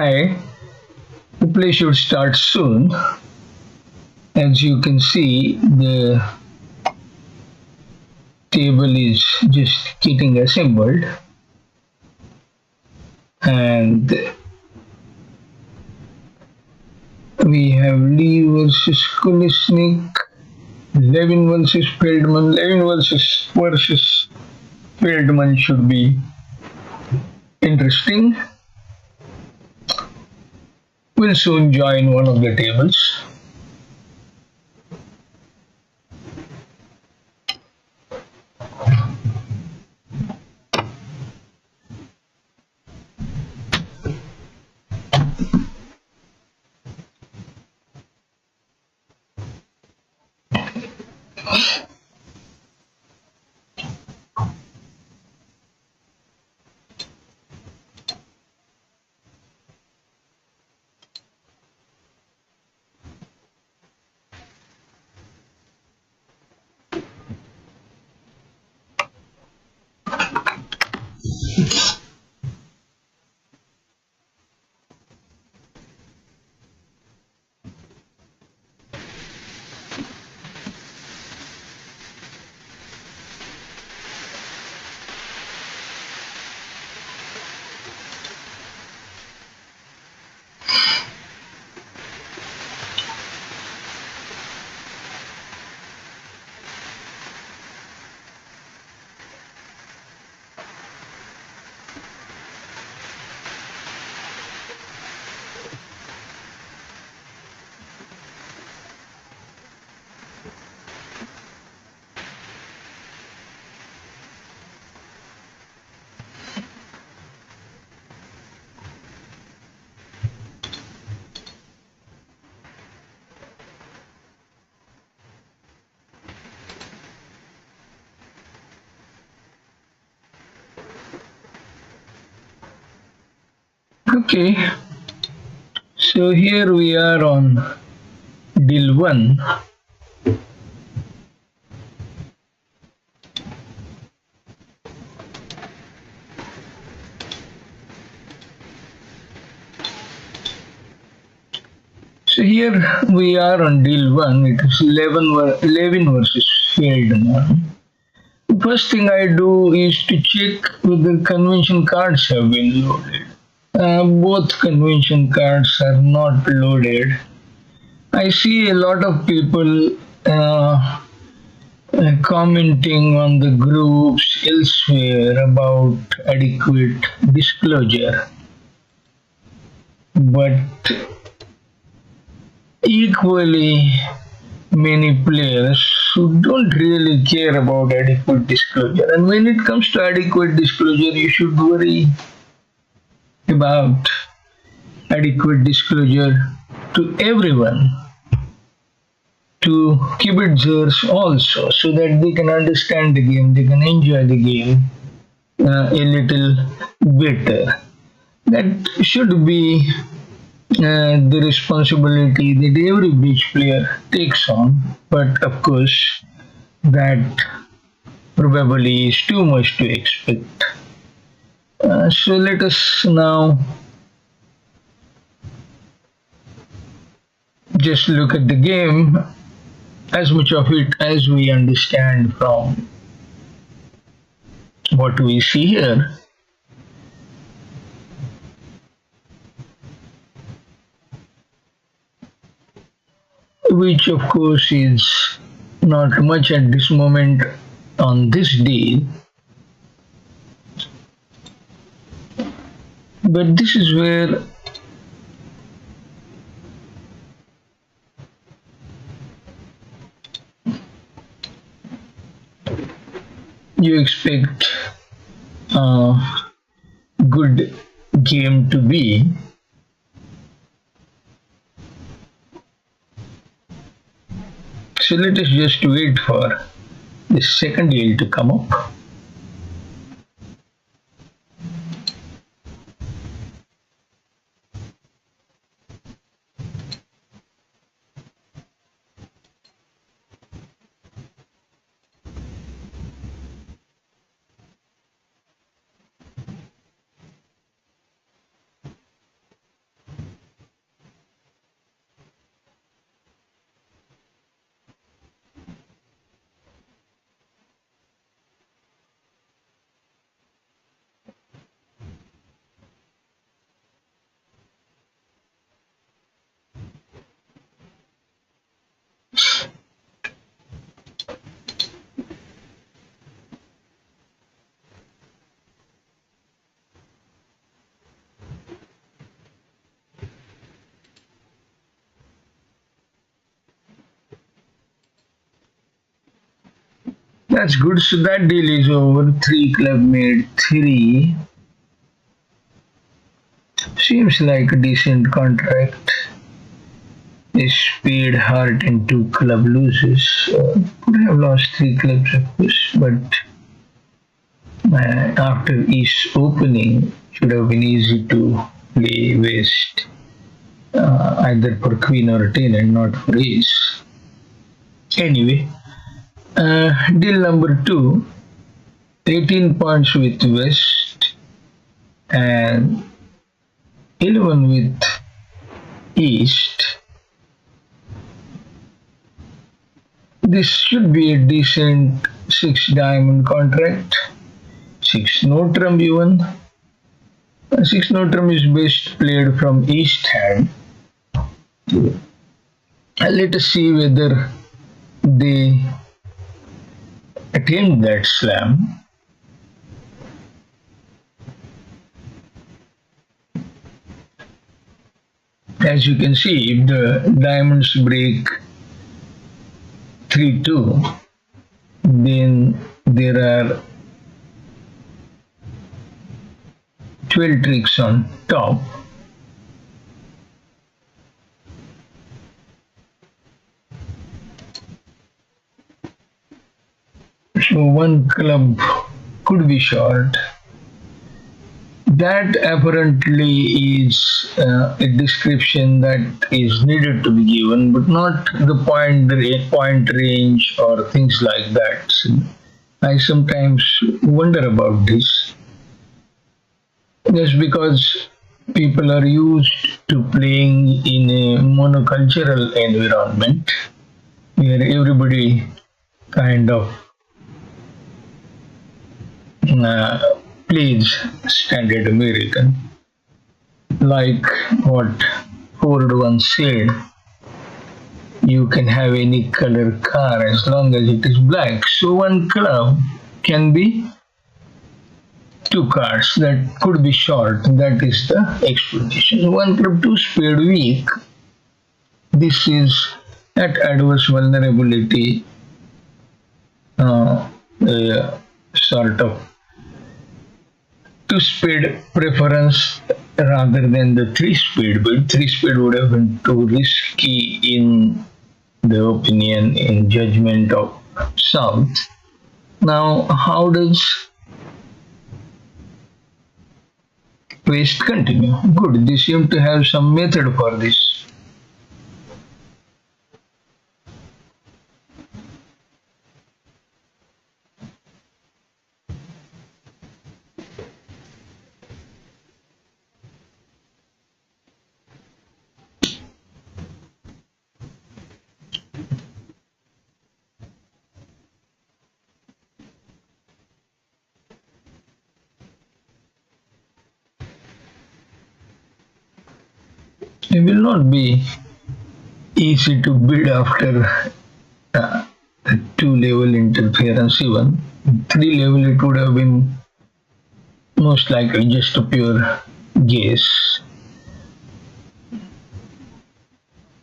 Hi, the play should start soon. As you can see, the table is just getting assembled, and we have Lee versus Kulisnik, Levin versus Feldman. Levin versus Feldman should be interesting. We'll soon join one of the tables. Okay, so here we are on deal 1. So here we are on deal 1. It is Levin versus Feldman. The first thing I do is to check whether convention cards have been loaded. Both convention cards are not loaded. I see a lot of people commenting on the groups elsewhere about adequate disclosure, but equally many players who don't really care about adequate disclosure. And when it comes to adequate disclosure, you should worry about adequate disclosure to everyone, to kibitzers also, so that they can understand the game, they can enjoy the game a little better. That should be the responsibility that every bridge player takes on, but of course, that probably is too much to expect. So let us now just look at the game, as much of it as we understand from what we see here. Which of course is not much at this moment on this deal, but this is where you expect a good game to be. So let us just wait for the second deal to come up. That's good. So that deal is over. 3 club made 3. Seems like a decent contract. A spade, heart, and 2 club loses. Could have lost 3 clubs, of course, but after each opening, should have been easy to play waste either for queen or 10 and not for ace. Anyway, deal number 2, 18 points with West and 11 with East. This should be a decent 6 diamond contract. 6 no trump even. 6 no trump is best played from East hand. Let us see whether they attempt that slam. As you can see, if the diamonds break 3-2, then there are 12 tricks on top. So 1 club could be short. That apparently is a description that is needed to be given, but not the point range or things like that. So I sometimes wonder about this. Just because people are used to playing in a monocultural environment where everybody kind of plays standard American, like what Ford once said, you can have any color car as long as it is black. So 1 club can be 2 cards that could be short. That is the explanation. 1 club 2 spade weak. This is at adverse vulnerability, sort of 2 spade preference rather than the 3 spade, but 3 spade would have been too risky in the opinion, in judgment of South. Now, how does West continue? Good, they seem to have some method for this. It will not be easy to bid after 2 level interference even. 3 level it would have been most likely just a pure guess.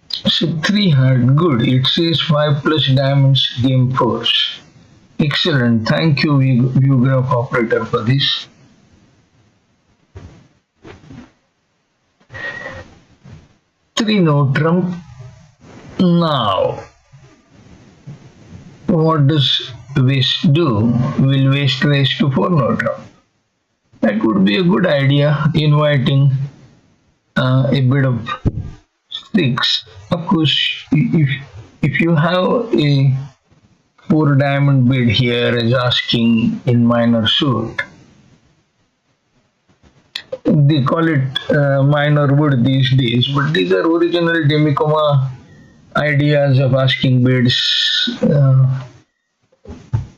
So 3 heart, good. It says 5 plus diamonds game force. Excellent. Thank you, view graph operator, for this. Three no trump. Now, what does West do? Will West raise to 4 no trump? That would be a good idea, inviting a bit of 6. Of course, if you have a 4 diamond bid here is asking in minor suit, they call it minor wood these days, but these are original Demikoma ideas of asking bids.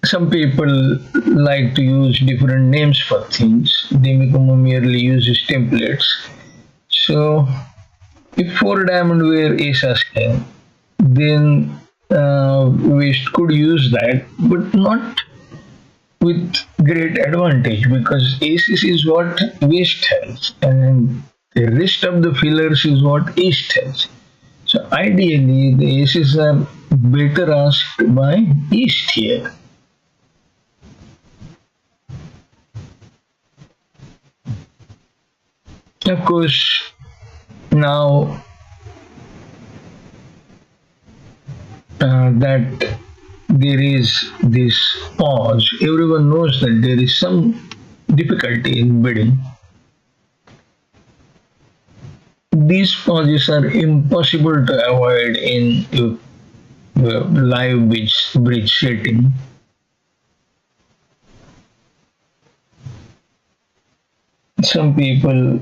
Some people like to use different names for things. Demikoma merely uses templates. So if 4 diamond were ace asking, then West could use that, but not with great advantage, because aces is what West has and the rest of the fillers is what East has. So ideally the aces are better asked by East here. Of course, now that there is this pause, everyone knows that there is some difficulty in bidding. These pauses are impossible to avoid in live bridge setting. Some people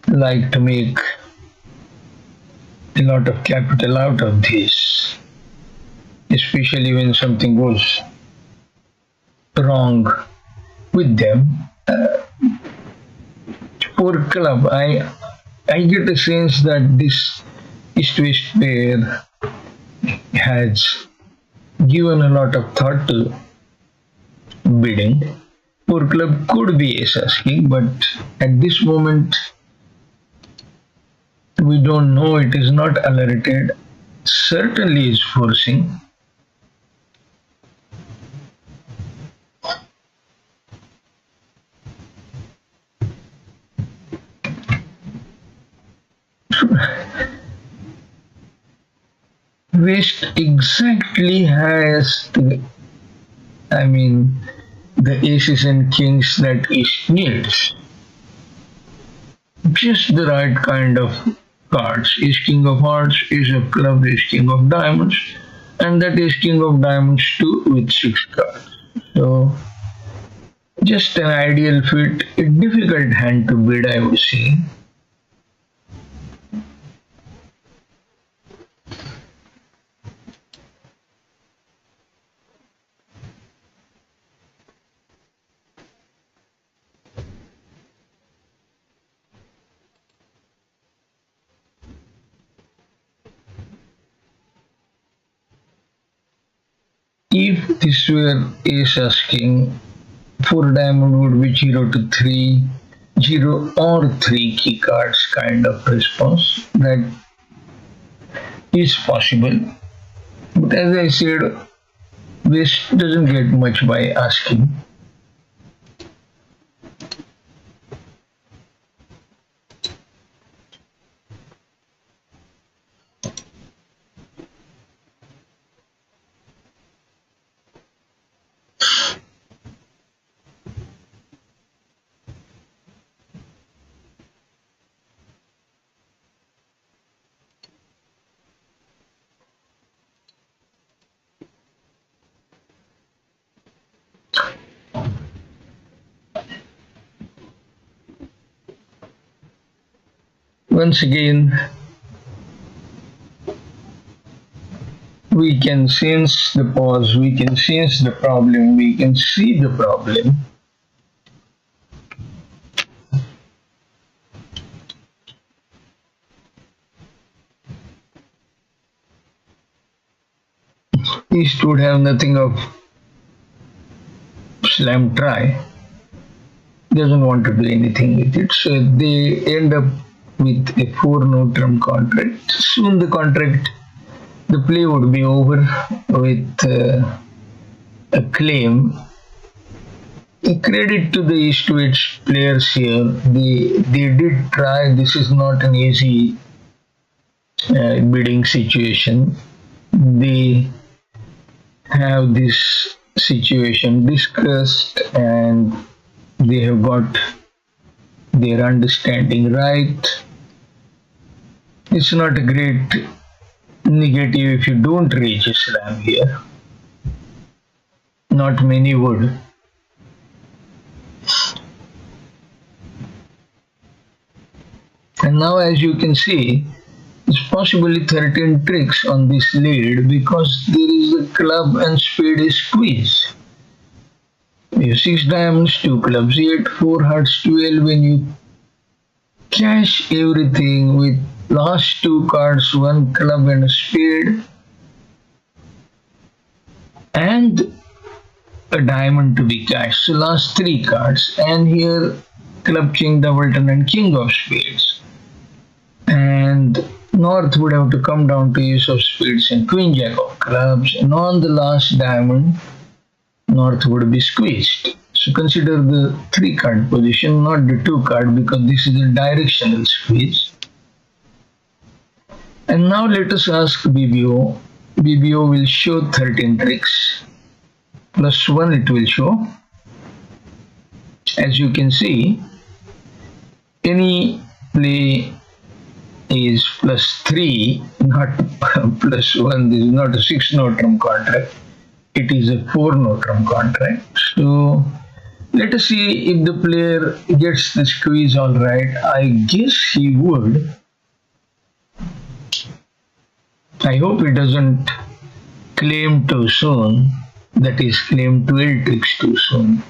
like to make a lot of capital out of this, especially when something goes wrong with them. For club, I get a sense that this East-West pair has given a lot of thought to bidding. Poor club could be ace asking, but at this moment we don't know. It is not alerted. Certainly is forcing. West exactly has the aces and kings that East needs. Just the right kind of cards. Ace king of hearts, ace of clubs, ace king of diamonds, and that is king of diamonds too with 6 cards. So just an ideal fit, a difficult hand to bid, I would say. If this were ace asking, 4 diamond would be 0 to 3, 0 or 3 key cards kind of response. That is possible. But as I said, West doesn't get much by asking. Once again, we can sense the pause, we can sense the problem, we can see the problem. East would have nothing of slam try, doesn't want to do anything with it, so they end up with a 4 no term contract. Soon the play would be over with a claim. A credit to the East-West players here. They did try. This is not an easy bidding situation. They have this situation discussed and they have got their understanding right. It's not a great negative if you don't reach Islam here. Not many would. And now, as you can see, it's possibly 13 tricks on this lead because there is a club and spade is squeeze. You have 6 diamonds, 2 clubs, 8, 4 hearts, 12. When you cash everything with last 2 cards, 1 club and a spade, and a diamond to be cashed. So last 3 cards, and here club, king, double turn, and king of spades. And North would have to come down to ace of spades and queen jack of clubs, and on the last diamond, North would be squeezed. So So consider the 3 card position, not the 2 card, because this is a directional squeeze. And now let us ask BBO. BBO will show 13 tricks. Plus 1 it will show. As you can see, any play is plus 3, not plus 1. This is not a 6-note trump contract. It is a 4-note trump contract. So let us see if the player gets the squeeze all right. I guess he would. I hope he doesn't claim too soon. That is, claim 12 tricks too soon.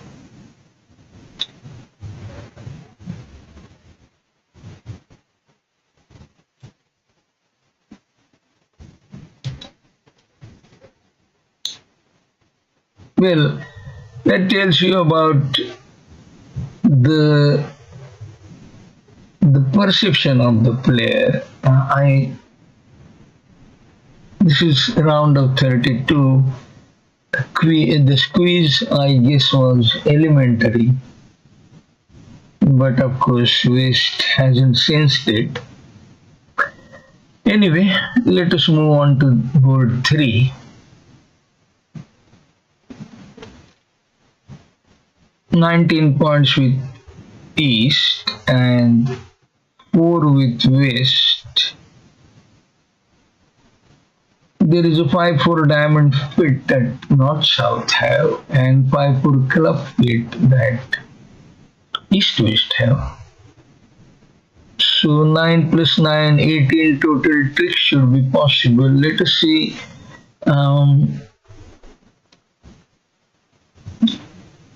Well, that tells you about the perception of the player. This is round of 32. The squeeze, I guess, was elementary, but of course West hasn't sensed it. Anyway, let us move on to board 3. 19 points with East and 4 with West. There is a 5-4 diamond fit that North-South have and 5-4 club fit that East-West have. So 9 plus 9, 18 total tricks should be possible. Let us see.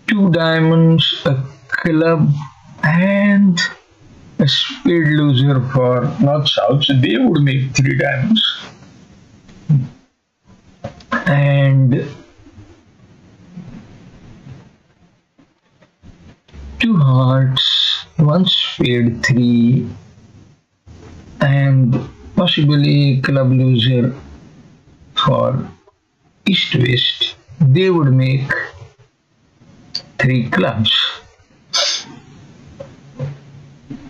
2 diamonds, a club, and a spade loser for North-South. So they would make 3 diamonds. And 2 hearts, 1 spade, 3, and possibly a club loser for East-West. They would make 3 clubs.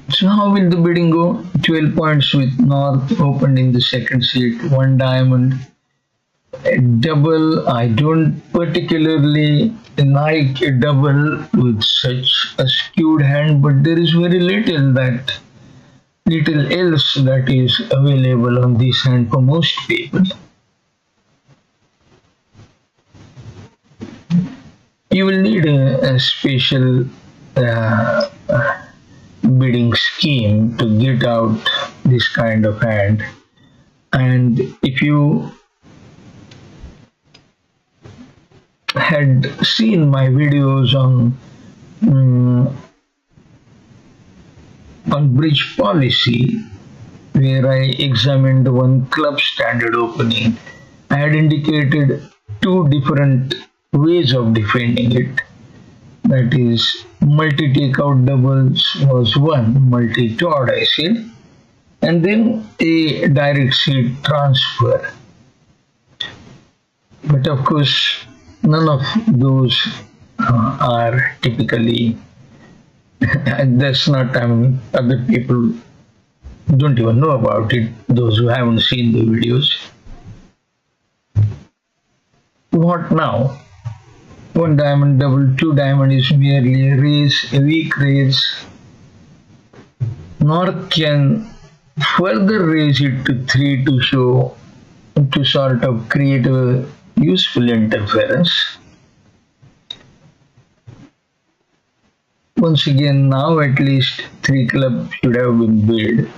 So how will the bidding go? 12 points with North opened in the second seat, 1 diamond, a double. I don't particularly like a double with such a skewed hand, but there is very little else that is available on this hand for most people. You will need a special bidding scheme to get out this kind of hand. And if you had seen my videos on bridge policy, where I examined one club standard opening, I had indicated 2 different ways of defending it. That is, multi-takeout doubles was one, multi-todd I said, and then a direct seat transfer. But of course, none of those are typically, that's not, other people don't even know about it, those who haven't seen the videos. What now? 1 diamond double, 2 diamond is merely a raise, a weak raise. North can further raise it to 3 to sort of create a useful interference. Once again, now at least 3 clubs should have been bid.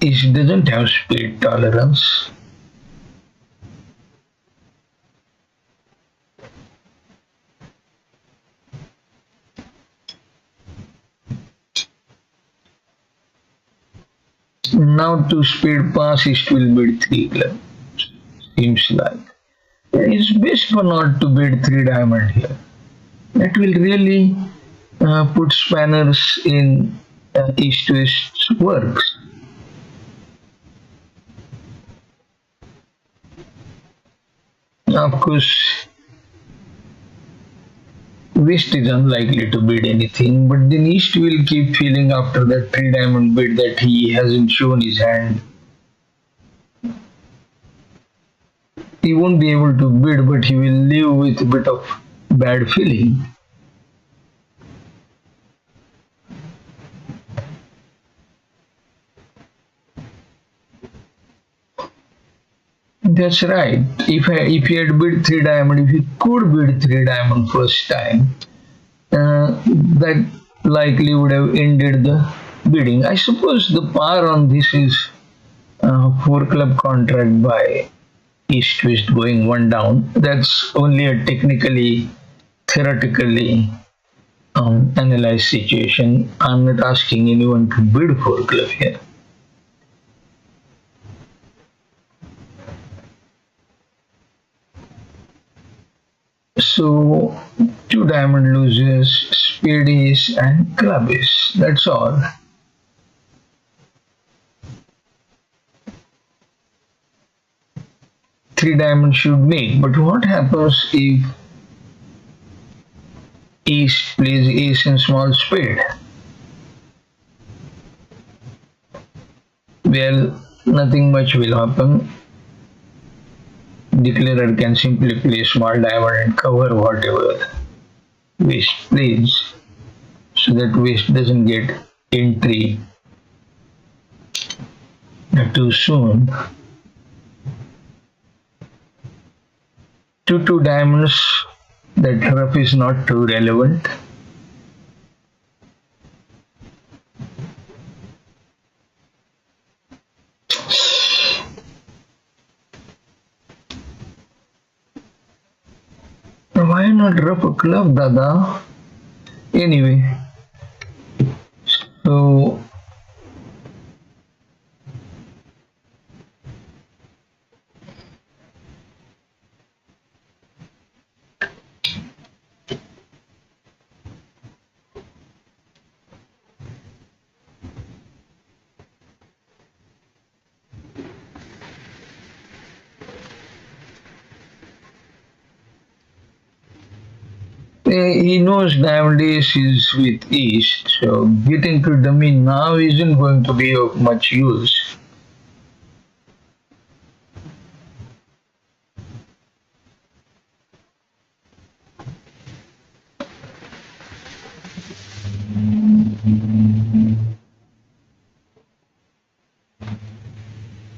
It doesn't have spade tolerance. Now to spade pass, East will bid 3 clubs. Seems like it's best for not to bid 3 diamond here. That will really put spanners in East-West works. Of course, West is unlikely to bid anything, but then East will keep feeling after that three diamond bid that he hasn't shown his hand. He won't be able to bid, but he will live with a bit of bad feeling. That's right. If he had bid three diamond, if he could bid three diamond first time, that likely would have ended the bidding. I suppose the par on this is four club contract by East West going one down. That's only a technically, theoretically analyzed situation. I'm not asking anyone to bid four club here. So two diamond losers, spade ace and club ace. That's all. Three diamonds should make. But what happens if ace plays ace and small spade? Well, nothing much will happen. Declarer can simply play small diamond and cover whatever West plays so that West doesn't get entry too soon. Two diamonds, that rough is not too relevant. Why not rough a club, Dada? Anyway, so he knows nowadays is with East, so getting to dummy now isn't going to be of much use.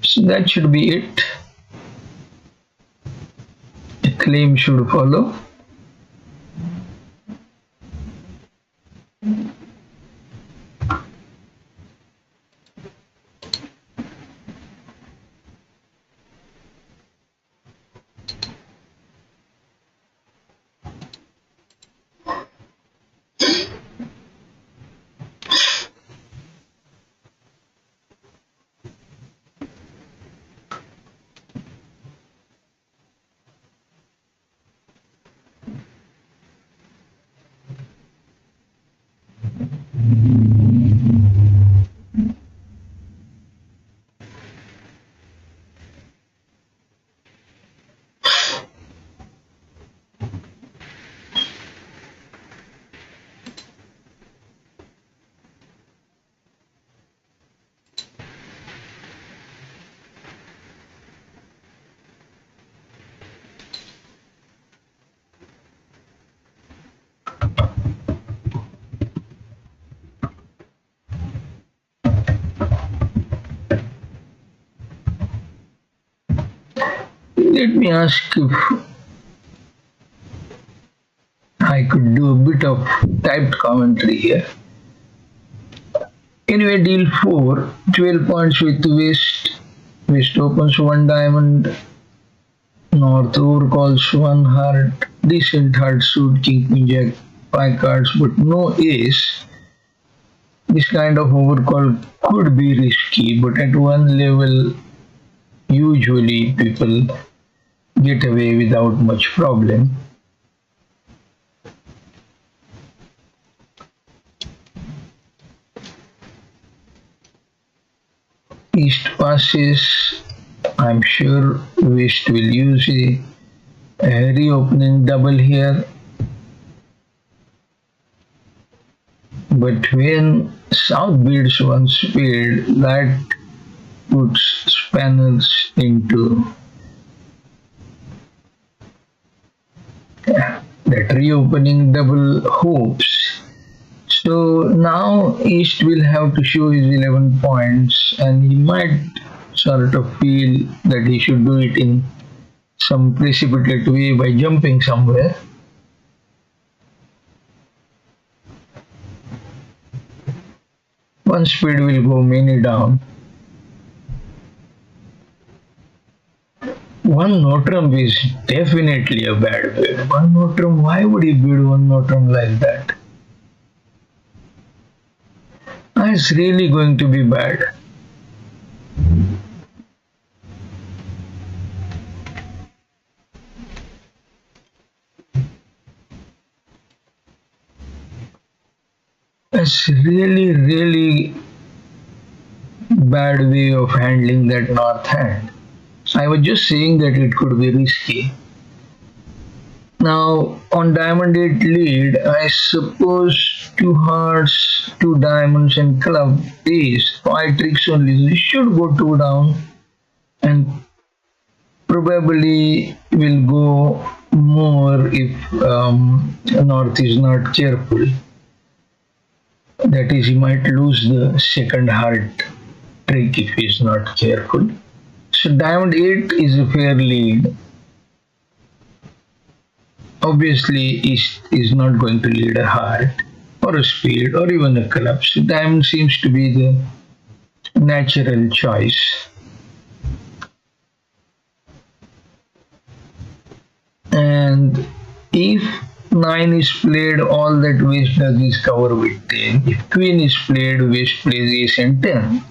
So that should be it. A claim should follow. Let me ask if I could do a bit of typed commentary here. Anyway, deal 4, 12 points with West. West opens one diamond. North overcalls one heart. Decent heart suit, king, queen, jack, 5 cards, but no ace. This kind of overcall could be risky, but at one level, usually people get away without much problem. East passes. I'm sure West will use a A reopening double here, but when South beats one speed, that puts spanners into that reopening double hopes. So now East will have to show his 11 points, and he might sort of feel that he should do it in some precipitate way by jumping somewhere. One speed will go many down. One Notrum is definitely a bad bid. One Notrum, why would he bid one Notrum like that? It's really going to be bad. It's really, really bad way of handling that north hand. I was just saying that it could be risky. Now on diamond 8 lead, I suppose two hearts, two diamonds and club ace, five tricks only. So it should go two down and probably will go more if north is not careful. That is, he might lose the second heart trick if he is not careful. So diamond 8 is a fair lead. Obviously, East is not going to lead a heart or a spade or even a club. So diamond seems to be the natural choice. And if 9 is played, all that West does is cover with 10. If Queen is played, West plays Ace and 10.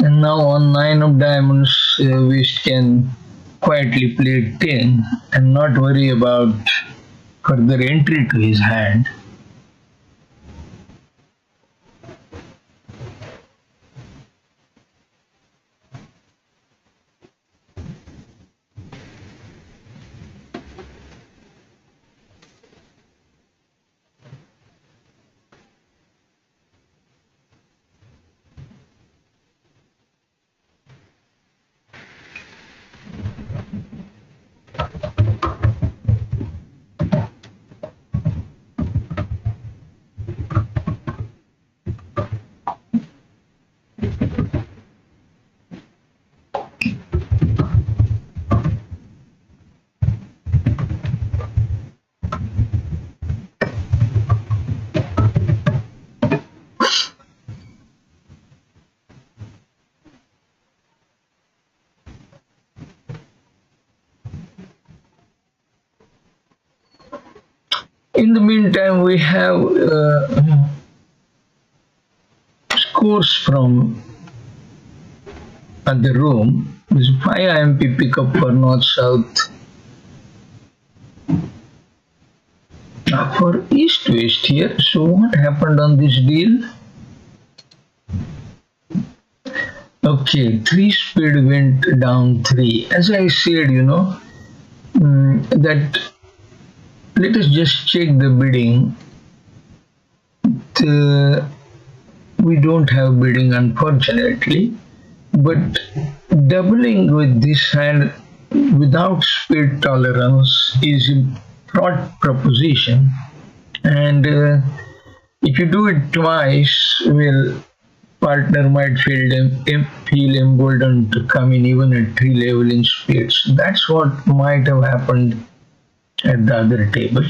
And now on 9 of diamonds, West can quietly play 10 and not worry about further entry to his hand. the meantime, we have scores from the room. This 5 IMP pickup for north south. For east west here. So what happened on this deal? Okay, 3 speed went down 3. As I said, that let us just check the bidding. We don't have bidding, unfortunately, but doubling with this hand without speed tolerance is a fraud proposition, and if you do it twice, well, partner might feel emboldened to come in even at 3 level in speeds. That's what might have happened at the other table.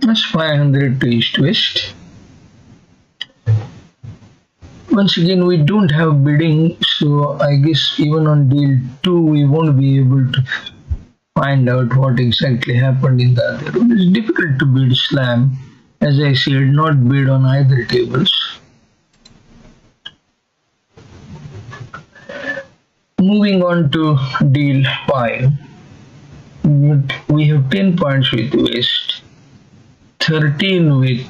That's 500 to east west. Once again, we don't have bidding, so I guess even on deal 2 we won't be able to find out what exactly happened in the other one. It's difficult to bid slam. As I said, not bid on either tables. Moving on to deal 5. We have 10 points with west, 13 with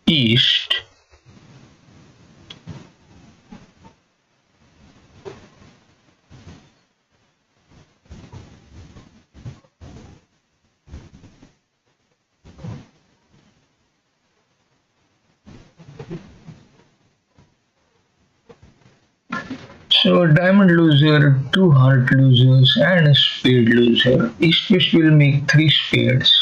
east, so diamond loser, 2 heart losers, and a spade loser. East west will make 3 spades.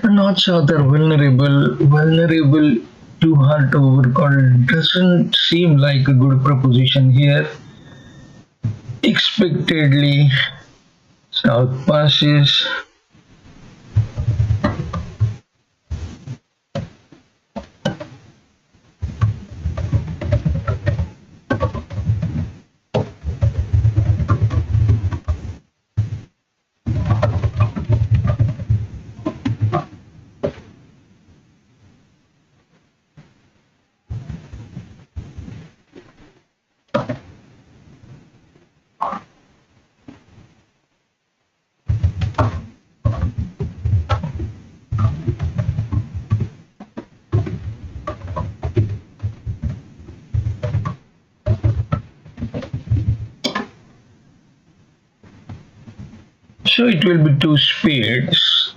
North south are vulnerable to heart overcall. Doesn't seem like a good proposition here. Expectedly, south passes. So it will be 2 spades.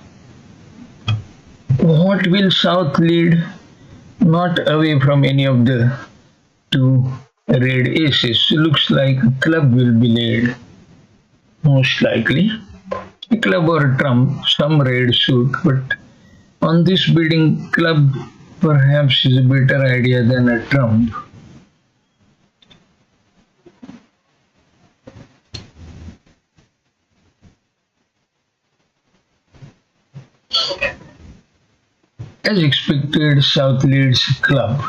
What will south lead? Not away from any of the 2 red aces. Looks like a club will be laid. Most likely. A club or a trump, some red suit, but on this bidding, club perhaps is a better idea than a trump. As expected, south leads club.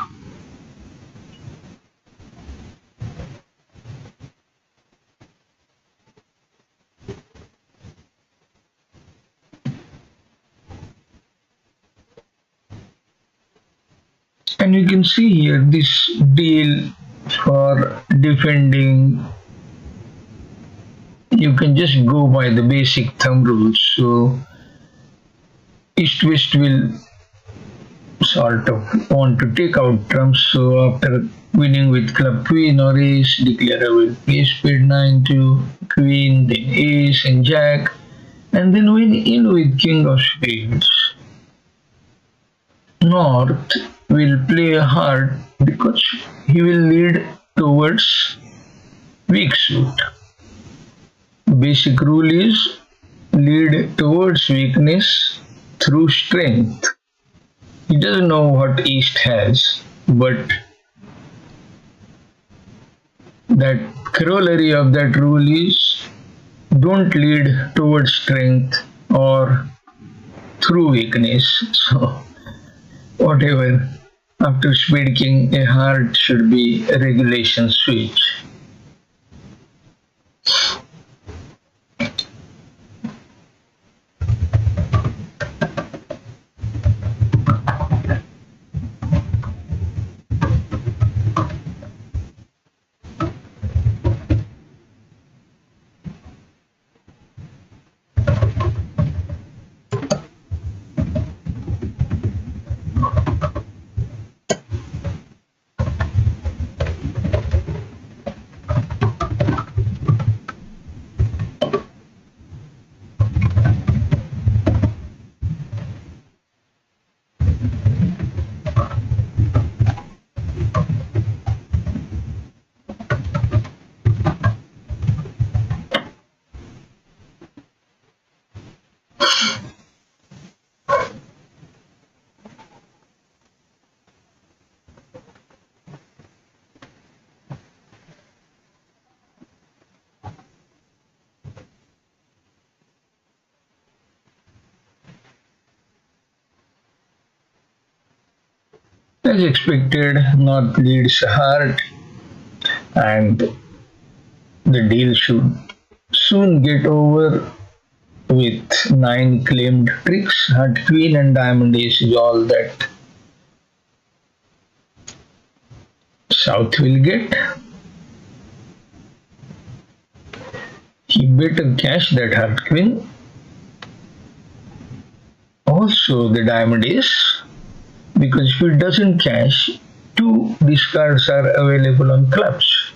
And you can see here this deal for defending you can just go by the basic thumb rules. So East West will sort of want to take out trumps. So after winning with club queen or ace, declare I will play spade 9 to queen, then ace and jack, and then win in with king of spades. North will play hard because he will lead towards weak suit. Basic rule is lead towards weakness through strength. He doesn't know what East has, but that corollary of that rule is don't lead towards strength or through weakness. So whatever, after spade king, a heart should be a regulation switch. As expected, North leads heart, and the deal should soon get over with 9 claimed tricks. Heart queen and diamond ace is all that South will get. He better cash that heart queen. Also the diamond ace, because if it doesn't cash, 2 discards are available on clubs.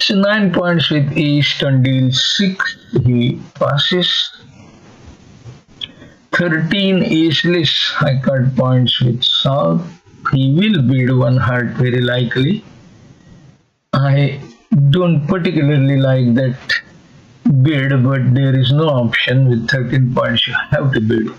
So 9 points with East on deal 6. He passes. 13 Eastless. I cut points with South. He will bid one heart very likely. I don't particularly like that bid, but there is no option. With 13 points you have to bid.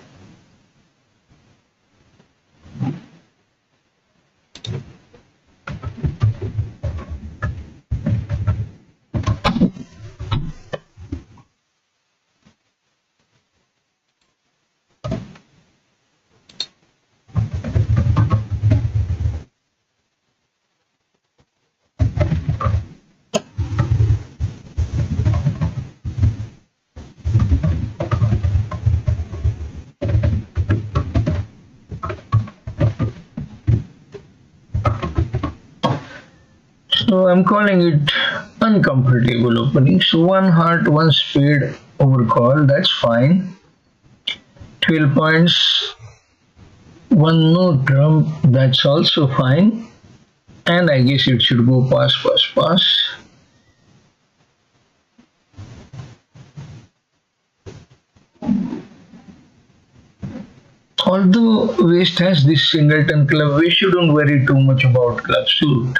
So I'm calling it uncomfortable opening. So one heart, one spade overcall, that's fine. 12 points, one no trump, that's also fine. And I guess it should go pass, pass, pass. Although West has this singleton club, we shouldn't worry too much about club suit.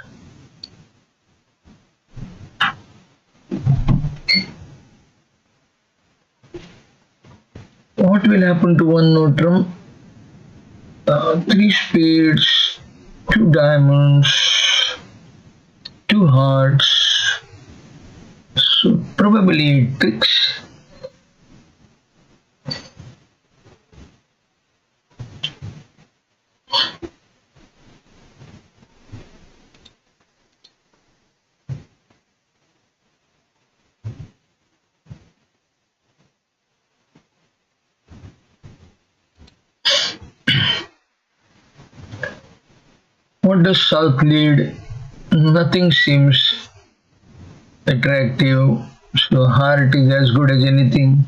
What will happen to one no trump? Three spades, two diamonds, two hearts. So probably it tricks. What does South lead? Nothing seems attractive. So heart is as good as anything.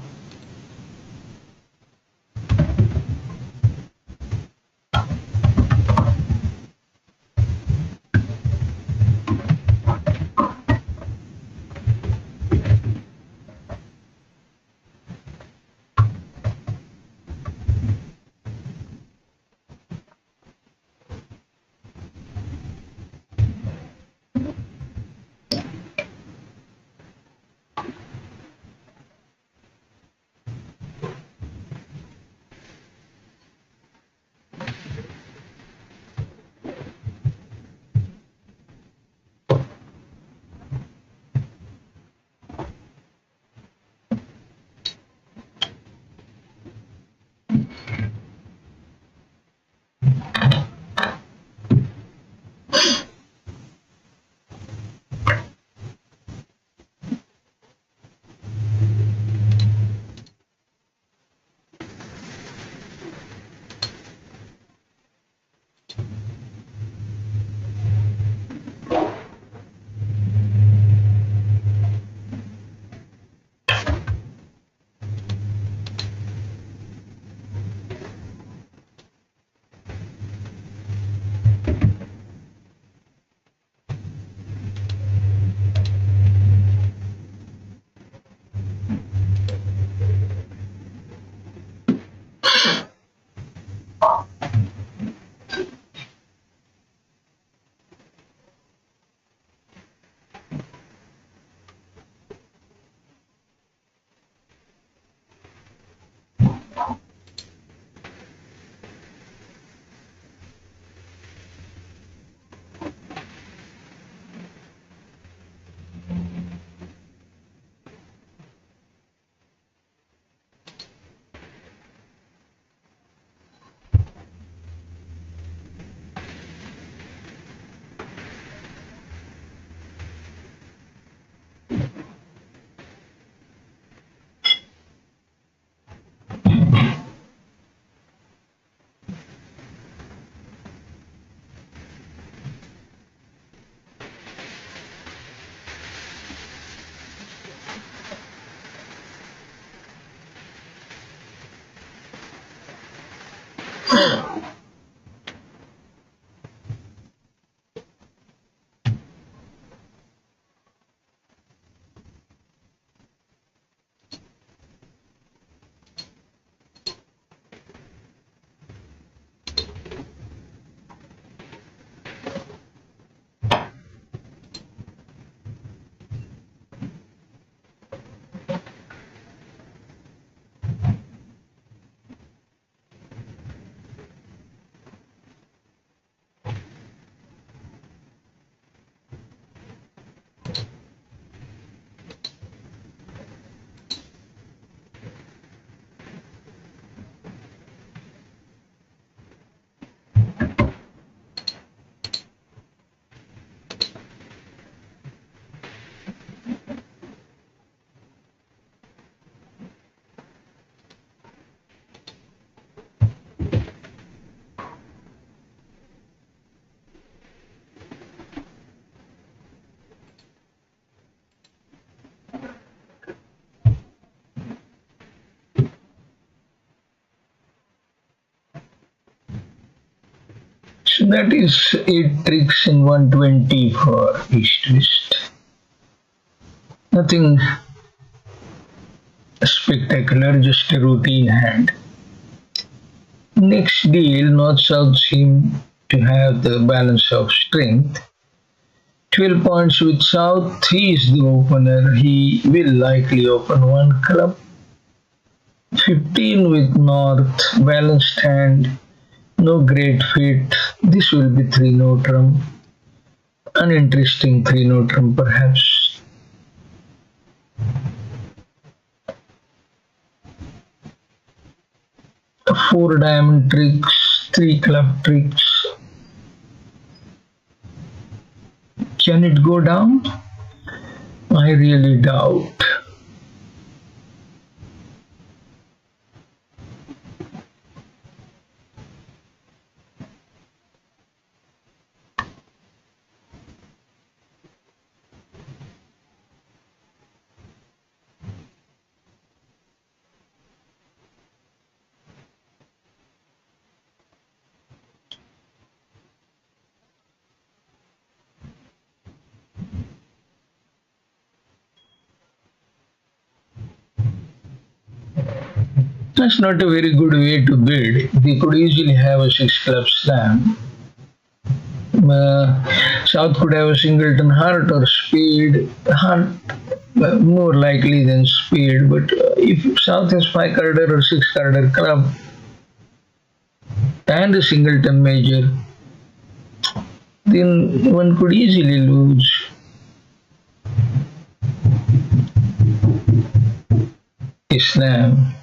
That is 8 tricks in 120 for east twist. Nothing spectacular, just a routine hand. Next deal, North South seem to have the balance of strength. 12 points with South, he is the opener, he will likely open one club. 15 with North, balanced hand, no great fit. This will be 3 notrum. Uninteresting 3 notrum perhaps. Four diamond tricks, 3 club tricks. Can it go down? I really doubt. That's not a very good way to bid. They could easily have a 6 club slam. South could have a singleton heart or spade. Heart more likely than spade, but if South has 5 corner or 6 corner club and a singleton major, then one could easily lose. Islam.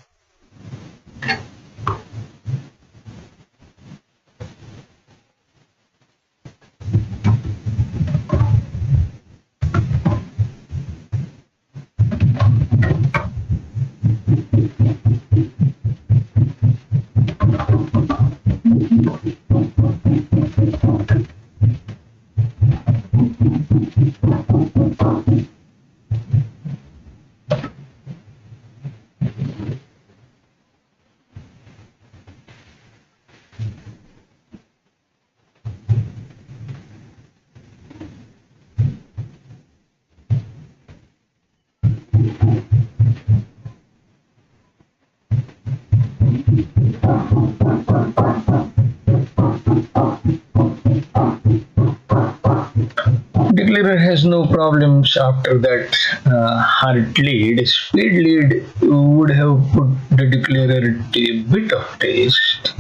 Declarer has no problems after that hard lead. Speed lead would have put the declarer to a bit of taste.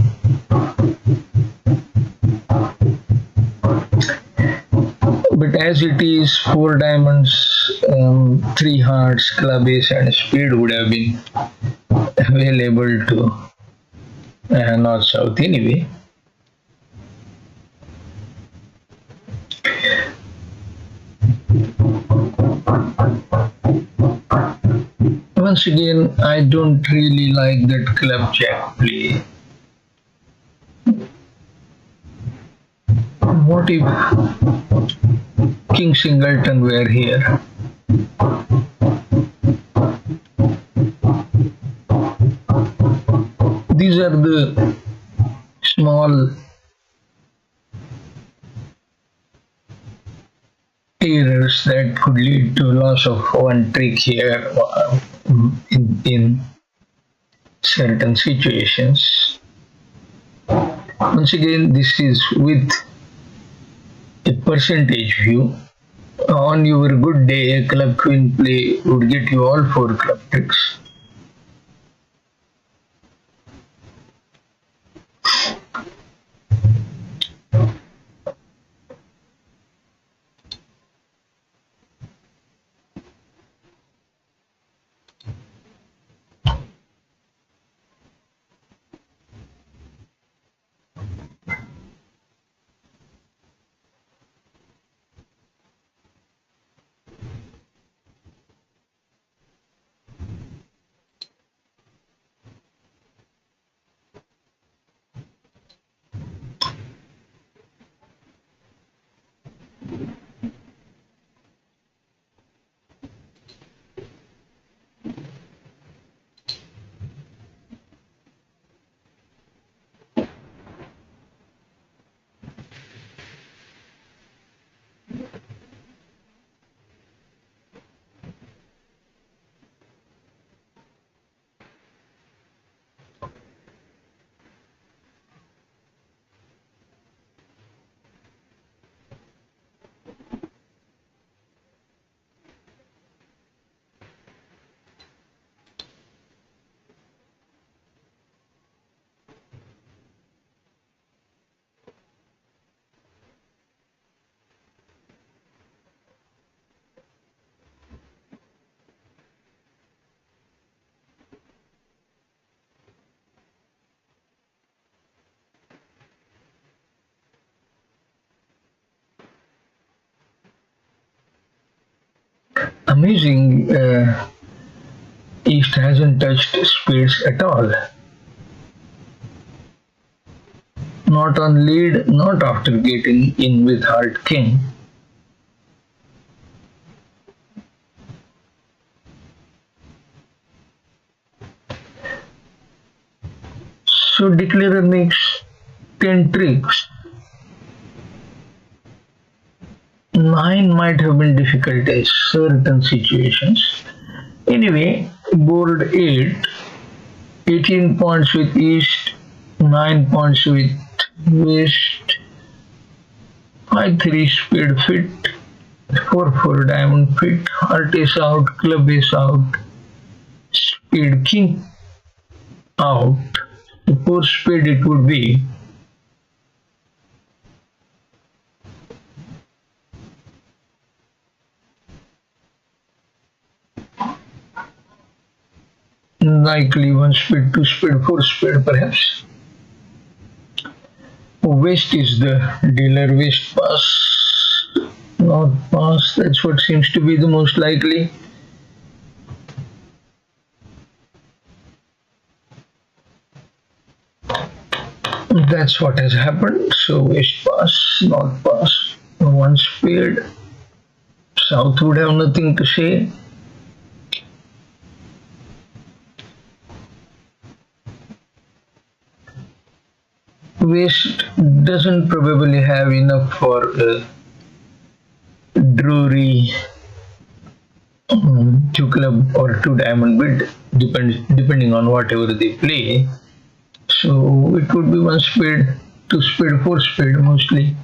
But as it is, 4 diamonds, 3 hearts, club ace, and speed would have been available to North South anyway. Once again, I don't really like that club jack play. What if King Singleton were here? These are the small errors that could lead to loss of one trick here in certain situations. Once again, this is with a percentage view. On your good day, a club queen play would get you all 4 club tricks. amazing. East hasn't touched speeds at all. Not on lead, not after getting in with Heart King. So Declarer makes 10 tricks. 9 might have been difficult in certain situations. Anyway, board 8, 18 points with East, 9 points with West, 5-3 speed fit, 4-4 diamond fit, heart is out, club is out, speed king out. 4 speed it would be. Likely 1 speed, 2 speed, 4 speed perhaps. West is the dealer, West pass, North pass, that's what seems to be the most likely. That's what has happened. So West pass, North pass, 1 speed. South would have nothing to say. West doesn't probably have enough for Drury 2 club or 2 diamond bid, depending on whatever they play. So it would be 1 speed, 2 speed, 4 speed mostly.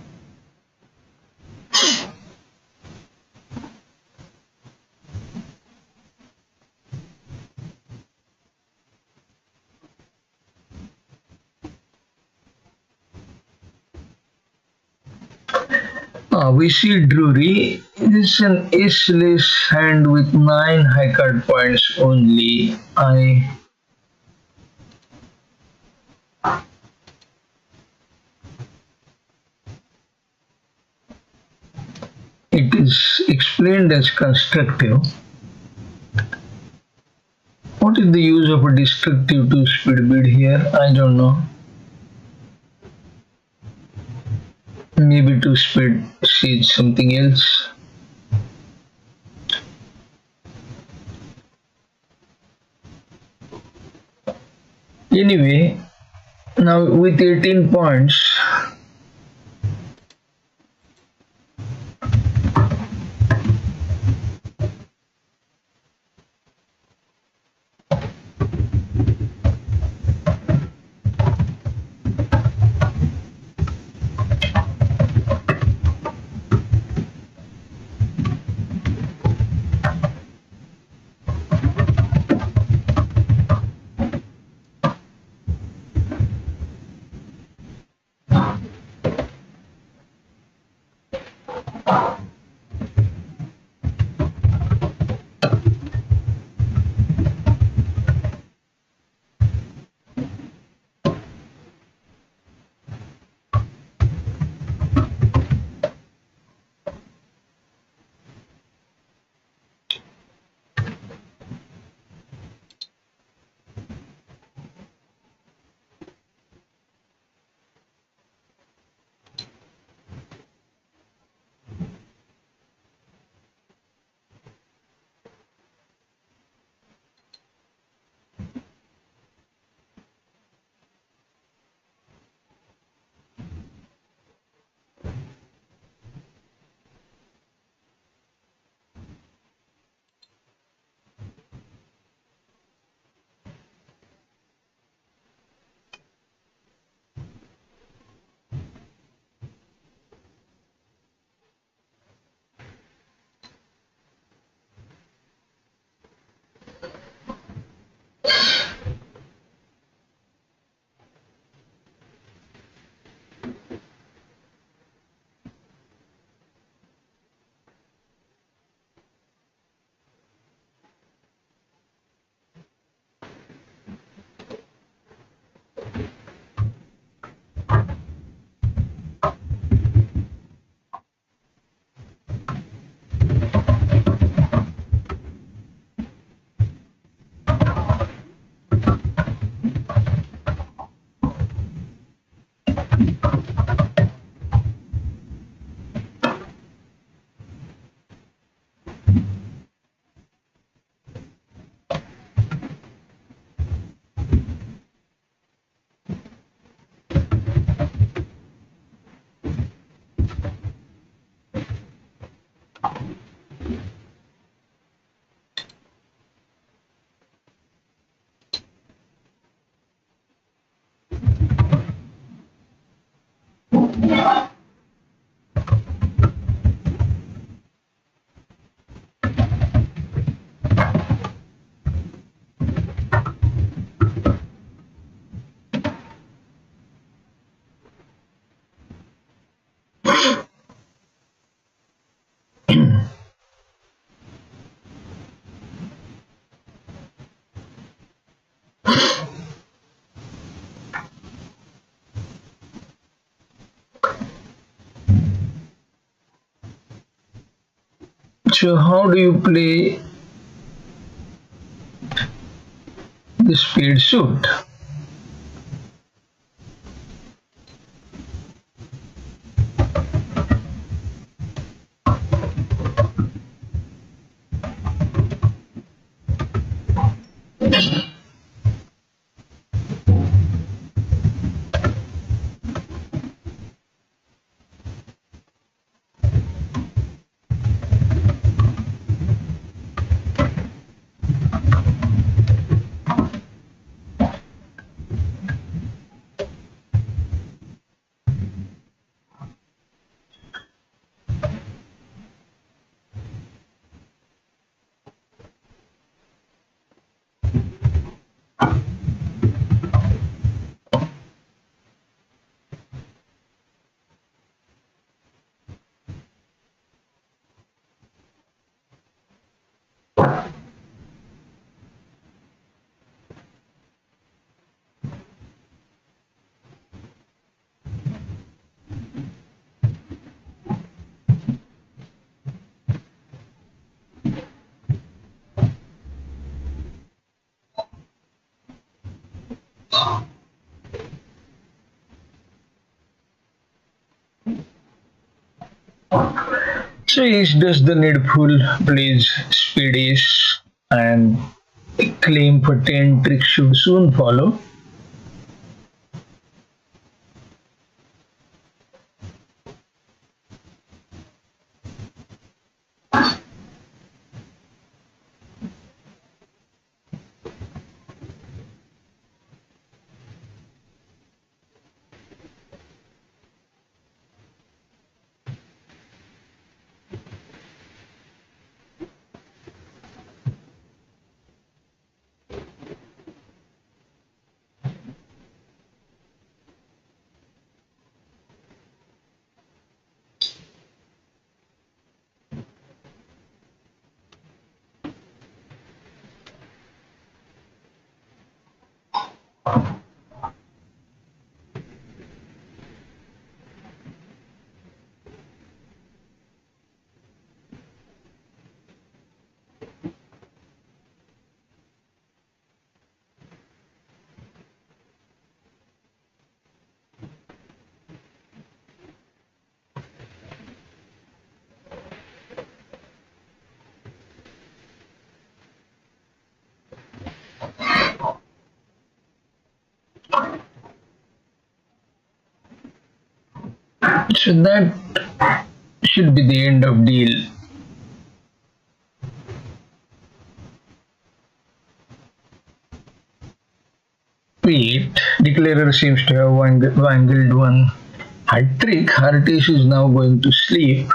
We see Drury. This is an aceless hand with 9 high card points only. It is explained as constructive. What is the use of a destructive 2 speed bid here? I don't know. Maybe 2 speed sees something else. Anyway, now with 18 points, So how do you play the speed suit? So is does the needful plays speed is and claim for 10 tricks should soon follow. So that should be the end of deal. Pete, Declarer seems to have wangled one hat trick. Hartish is now going to sleep.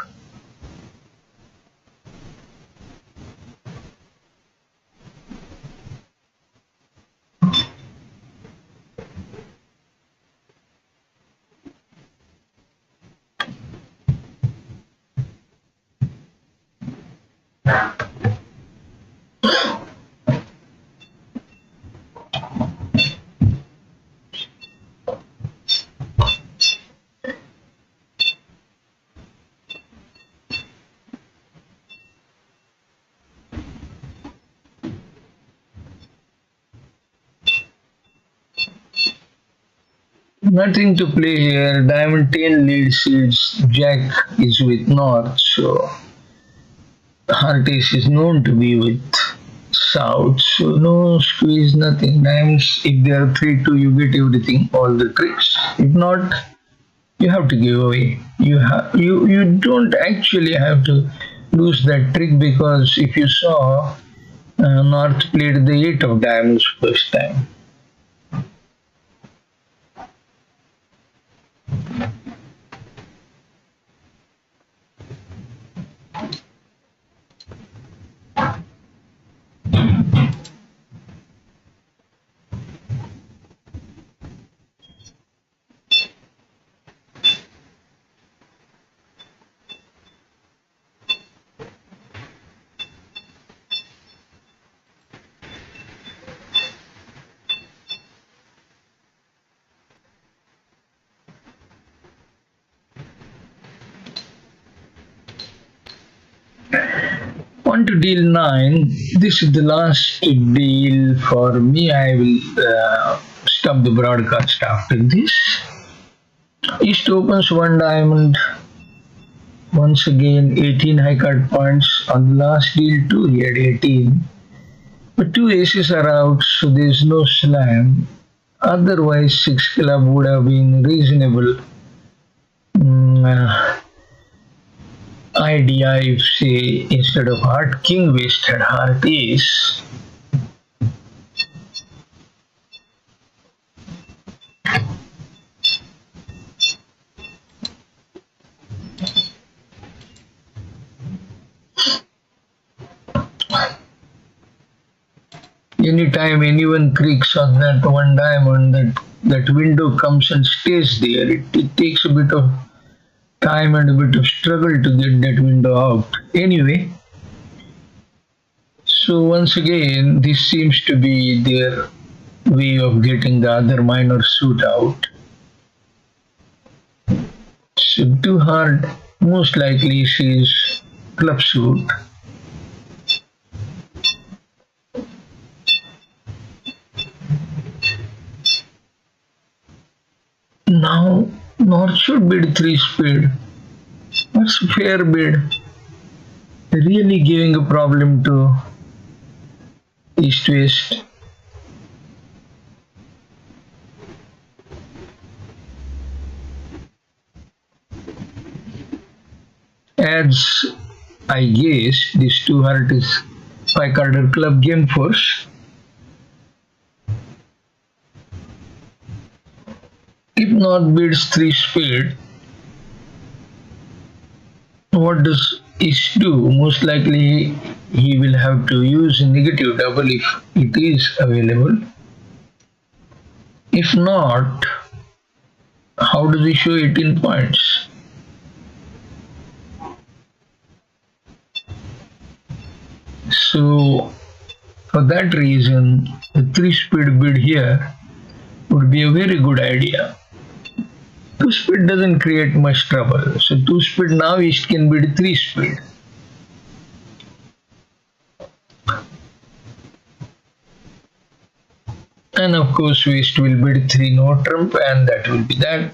Nothing to play here. Diamond 10 lead seeds. Jack is with North, so Heartis is known to be with South. So no squeeze, nothing. Diamonds, if they are 3-2, you get everything, all the tricks. If not, you have to give away. You don't actually have to lose that trick because if you saw North played the 8 of diamonds first time. to deal 9. This is the last deal for me. I will stop the broadcast after this. East opens 1 diamond. Once again, 18 high card points. On the last deal too, he had 18. But 2 aces are out, so there is no slam. Otherwise, 6 club would have been reasonable idea if, say, instead of heart king, wasted heart ace. Anytime anyone creaks on that 1 diamond, that window comes and stays there. It takes a bit of time and a bit of struggle to get that window out. Anyway, so once again, this seems to be their way of getting the other minor suit out. So 2 hard, most likely she's club suit. Now, North should bid 3 spade. That's a fair bid. Really giving a problem to East West. As I guess, this 2 heart is 5 carded club game first. If not bids 3 spade, what does East do? Most likely he will have to use a negative double if it is available. If not, how does he show 18 points? So for that reason, a 3 spade bid here would be a very good idea. 2 spade doesn't create much trouble. So 2 spade now East can bid 3 spade. And of course West will bid 3 no trump, and that will be that.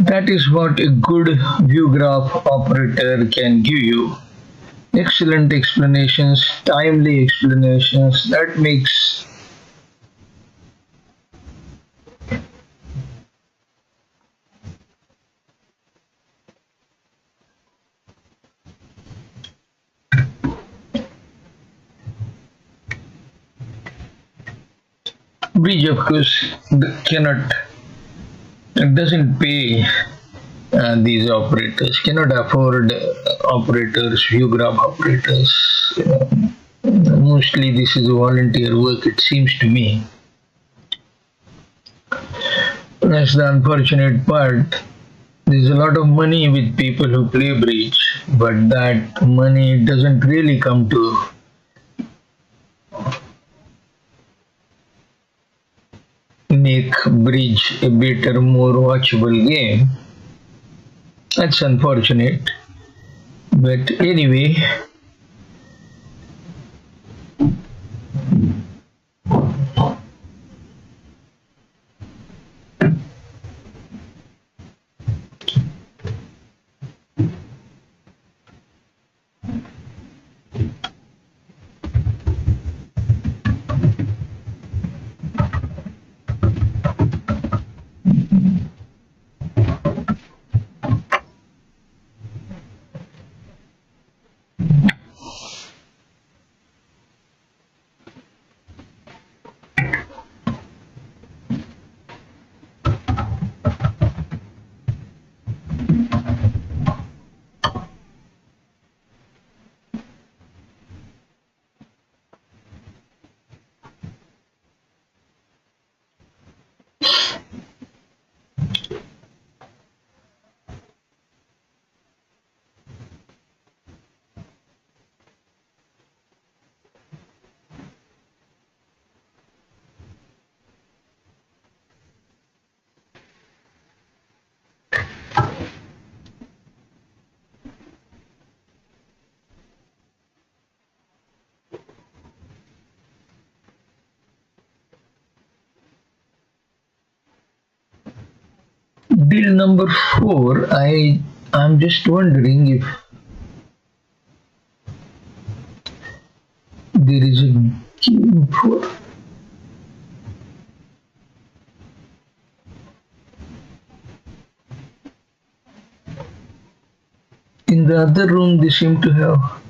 That is what a good view graph operator can give you. Excellent explanations, timely explanations. That makes bridge, of course, cannot, it doesn't pay. These operators cannot afford operators, view graph operators. Mostly this is volunteer work, it seems to me. That's the unfortunate part. There's a lot of money with people who play bridge, but that money doesn't really come to make bridge a better, more watchable game. That's unfortunate. But anyway, Deal number 4. I'm just wondering if there is a game for. In the other room, they seem to have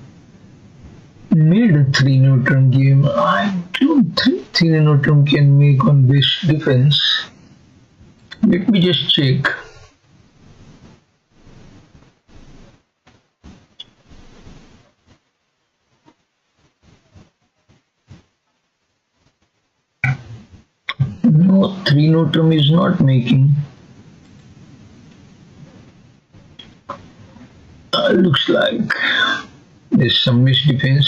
made a 3 neutron game. I don't think 3 neutron can make on base defense. Let me just check. No, 3 neutron is not making. Looks like there's some misdefense.